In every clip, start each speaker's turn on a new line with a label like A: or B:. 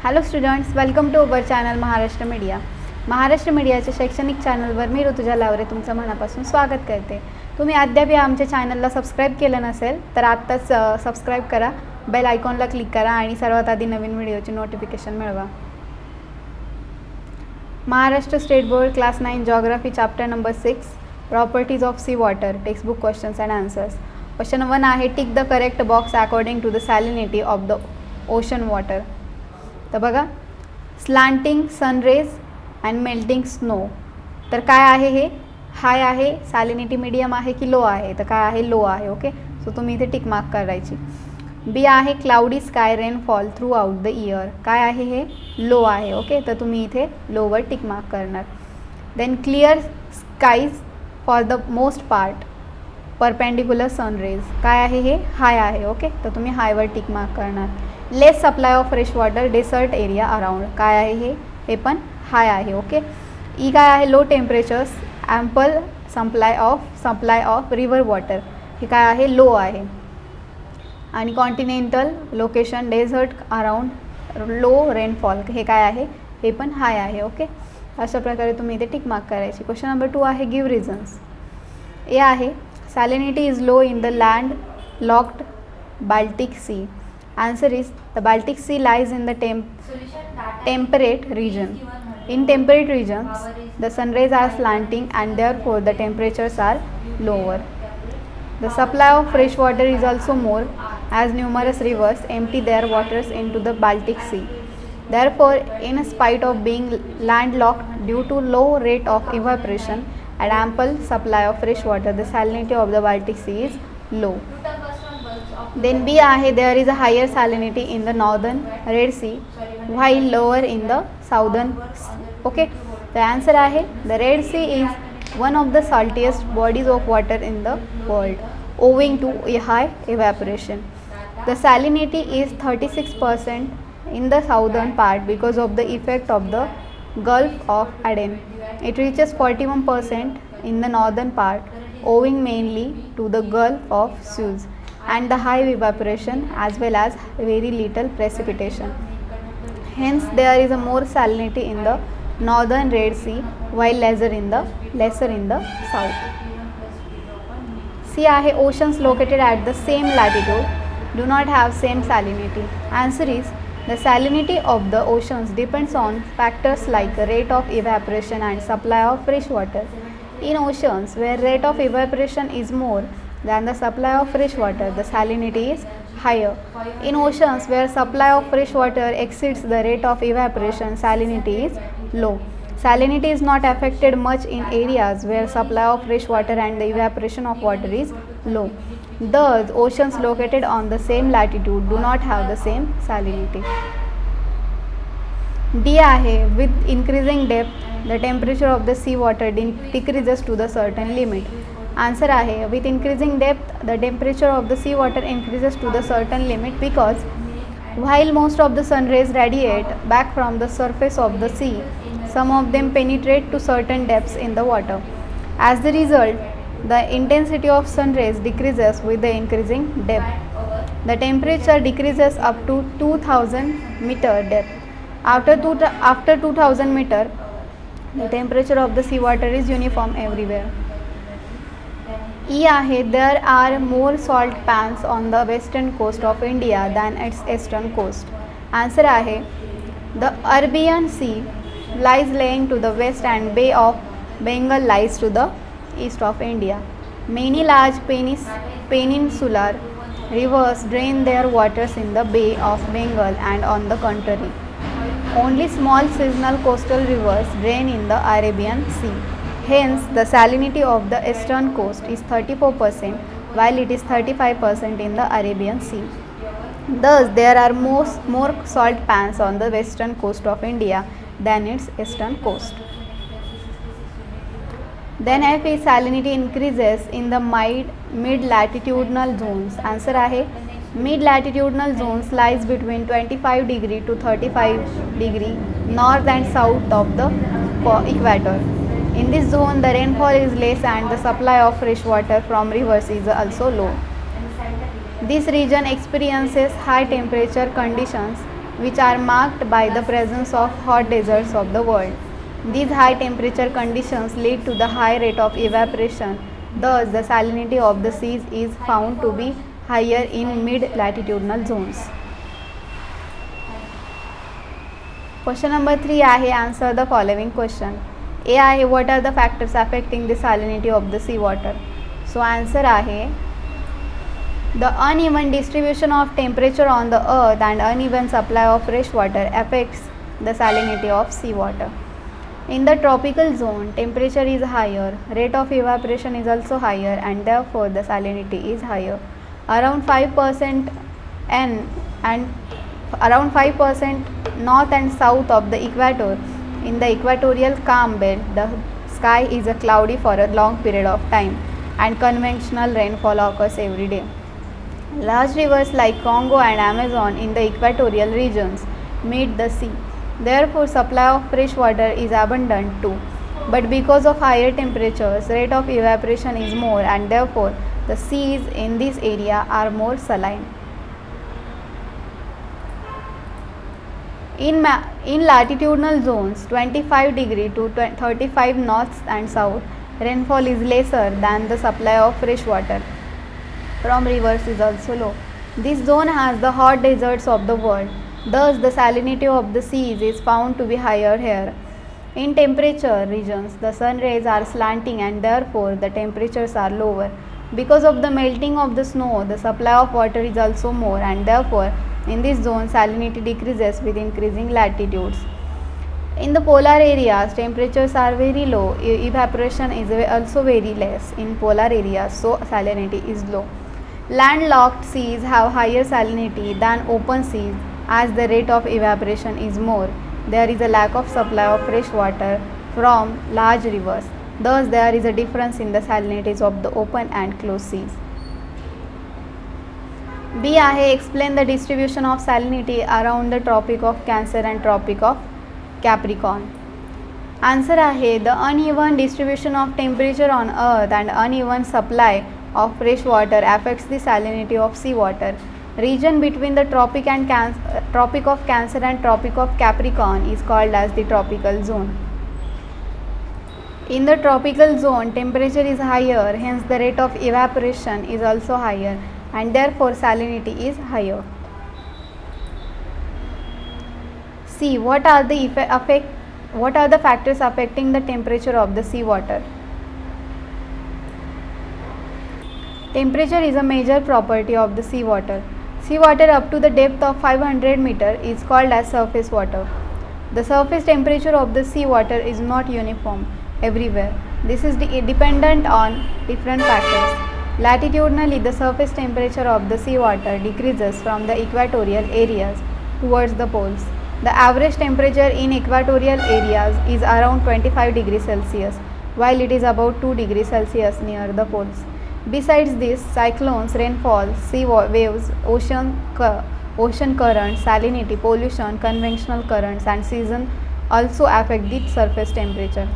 A: Hello students, welcome to our channel Maharashtra media. Maharashtra मीडियाच्या शैक्षणिक चॅनलवर मी ऋतुजा लावरे तुमचं मनापासून स्वागत करते. तुम्ही अद्याप आमच्या चॅनलला सबस्क्राईब केलं नसेल तर आत्ताच सबस्क्राईब करा, बेल आयकॉनला क्लिक करा आणि सर्वात आधी नवीन व्हिडिओची नोटिफिकेशन मिळवा. Maharashtra state board class 9 geography chapter number 6 properties of sea water textbook questions and answers. Question 1 आहे, tick the correct box according to the salinity of the ocean water. तर बघा, slanting sunrays and melting snow. तर काय आहे हे? High आहे, सॅलिनिटी medium आहे की लो आहे? तर काय आहे? लो आहे. ओके, सो तुम्ही इथे टिक मार्क करायची. बी आहे, cloudy sky rainfall throughout the year. काय आहे हे? लो आहे. ओके, तर तुम्ही इथे लोवर टिक मार्क करणार. Then clear skies for the most part perpendicular sunrays. काय आहे हे? हाय आहे. ओके, तर तुम्ही हायवर टिक मार्क करणार. Less supply of fresh water desert area around. काय आहे हे? हे पण हाय आहे. ओके. ई काय आहे? Low temperatures ample supply of river water. हे काय आहे? लो आहे. आणि continental location desert around low rainfall. हे काय आहे? हे पण हाय आहे. ओके, अशा प्रकारे तुम्ही इथे टिक मार्क करायची. क्वेश्चन नंबर 2 आहे, गिव्ह रिझन्स. ए आहे, salinity is low in the landlocked Baltic sea. Answer is the Baltic Sea lies in the temperate region. In temperate regions, the sun rays are slanting and therefore the temperatures are lower. The supply of fresh water is also more as numerous rivers empty their waters into the Baltic Sea. Therefore, in spite of being landlocked due to low rate of evaporation and ample supply of fresh water, the salinity of the Baltic Sea is low. Then B आहे, there is a higher salinity in the northern Red Sea while lower in the southern. Okay, the answer आहे, the Red Sea is one of the saltiest bodies of water in the world owing to a high evaporation. The salinity is 36% in the southern part because of the effect of the Gulf of Aden. It reaches 41% in the northern part owing mainly to the Gulf of Suez and the high evaporation as well as very little precipitation. Hence, there is a more salinity in the northern Red Sea while lesser in the south. C आहे, oceans located at the same latitude do not have same salinity. Answer is, the salinity of the oceans depends on factors like rate of evaporation and supply of fresh water. In oceans where rate of evaporation is more than the supply of fresh water, the salinity is higher. In oceans where supply of fresh water exceeds the rate of evaporation, salinity is low. Salinity is not affected much in areas where supply of fresh water and the evaporation of water is low. Thus, oceans located on the same latitude do not have the same salinity. D आहे, with increasing depth, the temperature of the sea water decreases to the certain limit. Answer आहे, with increasing depth, the temperature of the sea water increases to the certain limit because while most of the sun rays radiate back from the surface of the sea, some of them penetrate to certain depths in the water. As the result, the intensity of sun rays decreases with the increasing depth. The temperature decreases up to 2000 meter depth. After 2000 meter, the temperature of the sea water is uniform everywhere. E आहे, there are more salt pans on the western coast of India than its eastern coast. Answer आहे, the Arabian Sea lies lying to the west and Bay of Bengal lies to the east of India. Many large peninsular rivers drain their waters in the Bay of Bengal and on the contrary, only small seasonal coastal rivers drain in the Arabian Sea. Hence, the salinity of the eastern coast is 34% while it is 35% in the Arabian Sea. Thus, there are more salt pans on the western coast of India than its eastern coast. Then F is, salinity increases in the mid-latitudinal zones. Answer आहे, mid-latitudinal zones lies between 25 degree to 35 degree north and south of the equator. In this zone, the rainfall is less and the supply of fresh water from rivers is also low. This region experiences high temperature conditions which are marked by the presence of hot deserts of the world. These high temperature conditions lead to the high rate of evaporation. Thus, the salinity of the seas is found to be higher in mid-latitudinal zones. Question number 3 आहे answer the following question. A आहे what are the factors affecting the salinity of the sea water? So answer आहे the uneven distribution of temperature on the earth and uneven supply of fresh water affects the salinity of sea water. In the tropical zone, temperature is higher, rate of evaporation is also higher, and therefore the salinity is higher. Around 5% around 5% north and south of the equator. In the equatorial calm belt, the sky is cloudy for a long period of time, and conventional rainfall occurs every day. Large rivers like Congo and Amazon in the equatorial regions meet the sea. Therefore, supply of fresh water is abundant too. But because of higher temperatures, rate of evaporation is more, and therefore the seas in this area are more saline. In latitudinal zones 25 degree to 35 north and south, rainfall is lesser than the supply of fresh water from rivers is also low. This zone has the hot deserts of the world. Thus, the salinity of the seas is found to be higher here. In temperature regions, the sun rays are slanting and therefore the temperatures are lower. Because of the melting of the snow, the supply of water is also more, and therefore in this zone salinity decreases with increasing latitudes. In the polar areas, temperatures are very low. Evaporation is also very less in polar areas, so salinity is low. Landlocked seas have higher salinity than open seas as the rate of evaporation is more. There is a lack of supply of fresh water from large rivers. Thus, there is a difference in the salinities of the open and closed seas. B आहे explain the distribution of salinity around the Tropic of Cancer and Tropic of Capricorn. Answer आहे the uneven distribution of temperature on earth and uneven supply of fresh water affects the salinity of sea water. Region between the Tropic of Cancer and Tropic of Capricorn is called as the tropical zone. In the tropical zone, temperature is higher, hence the rate of evaporation is also higher, and therefore salinity is higher. C. What are the factors affecting the temperature of the sea water? Temperature is a major property of the sea water. Sea water up to the depth of 500 meter is called as surface water. The surface temperature of the sea water is not uniform everywhere. This is dependent on different factors. Latitudinally, the surface temperature of the sea water decreases from the equatorial areas towards the poles. The average temperature in equatorial areas is around 25 degrees Celsius, while it is about 2 degrees Celsius near the poles. Besides this, cyclones, rainfall, sea waves, ocean currents, salinity, pollution, convectional currents, and season also affect the surface temperature.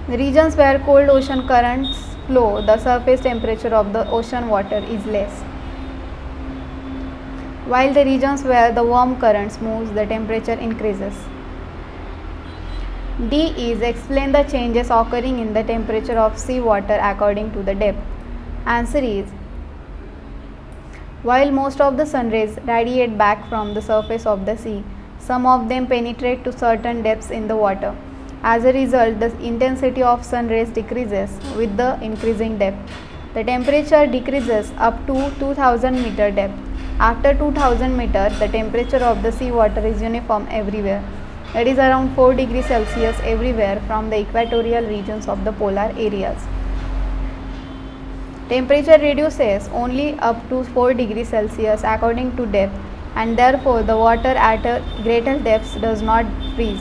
A: The regions where cold ocean currents flow, the surface temperature of the ocean water is less, while the regions where the warm currents moves, the temperature increases. D is explain the changes occurring in the temperature of sea water according to the depth. Answer is while most of the sun rays radiate back from the surface of the sea, some of them penetrate to certain depths in the water. As a result, the intensity of sun rays decreases with the increasing depth. The temperature decreases up to 2000 meter depth. After 2000 meter, the temperature of the sea water is uniform everywhere. It is around 4 degrees Celsius everywhere from the equatorial regions of the polar areas. Temperature reduces only up to 4 degrees Celsius according to depth, and therefore the water at a greater depths does not freeze.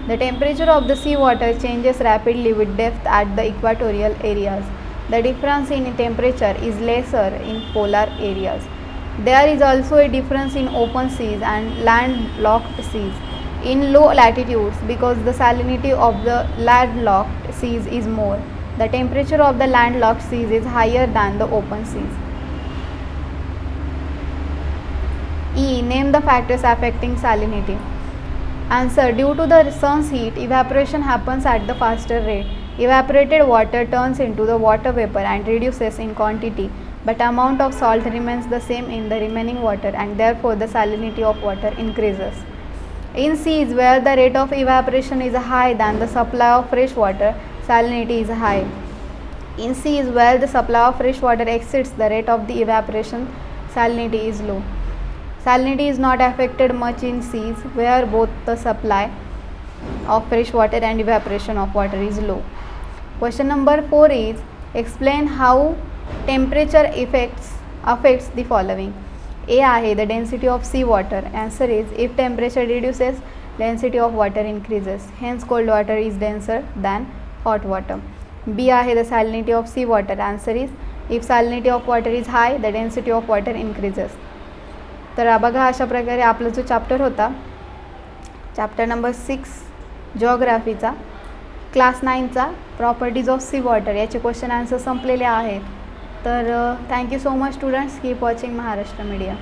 A: The temperature of the sea water changes rapidly with depth at the equatorial areas. The difference in temperature is lesser in polar areas. There is also a difference in open seas and landlocked seas. In low latitudes, because the salinity of the landlocked seas is more, the temperature of the landlocked seas is higher than the open seas. E. Name the factors affecting salinity. Answer. Due to the sun's heat, evaporation happens at the faster rate. Evaporated water turns into the water vapor and reduces in quantity, but amount of salt remains the same in the remaining water, and therefore the salinity of water increases. In seas where the rate of evaporation is high than the supply of fresh water, salinity is high. In seas where the supply of fresh water exceeds the rate of the evaporation, salinity is low. Salinity is not affected much in seas where both the supply of fresh water and evaporation of water is low. Question number 4 is explain how temperature affects the following. A आहे the density of sea water. Answer is if temperature reduces, density of water increases. Hence cold water is denser than hot water. B आहे the salinity of sea water. Answer is if salinity of water is high, the density of water increases. तर बघा अशा प्रकारे आपला जो chapter होता chapter number 6 जिओग्राफीचा class 9चा प्रॉपर्टीज ऑफ सी वॉटर याचे क्वेश्चन आन्सर संपलेले आहेत. तर thank you so much students. Keep watching Maharashtra media.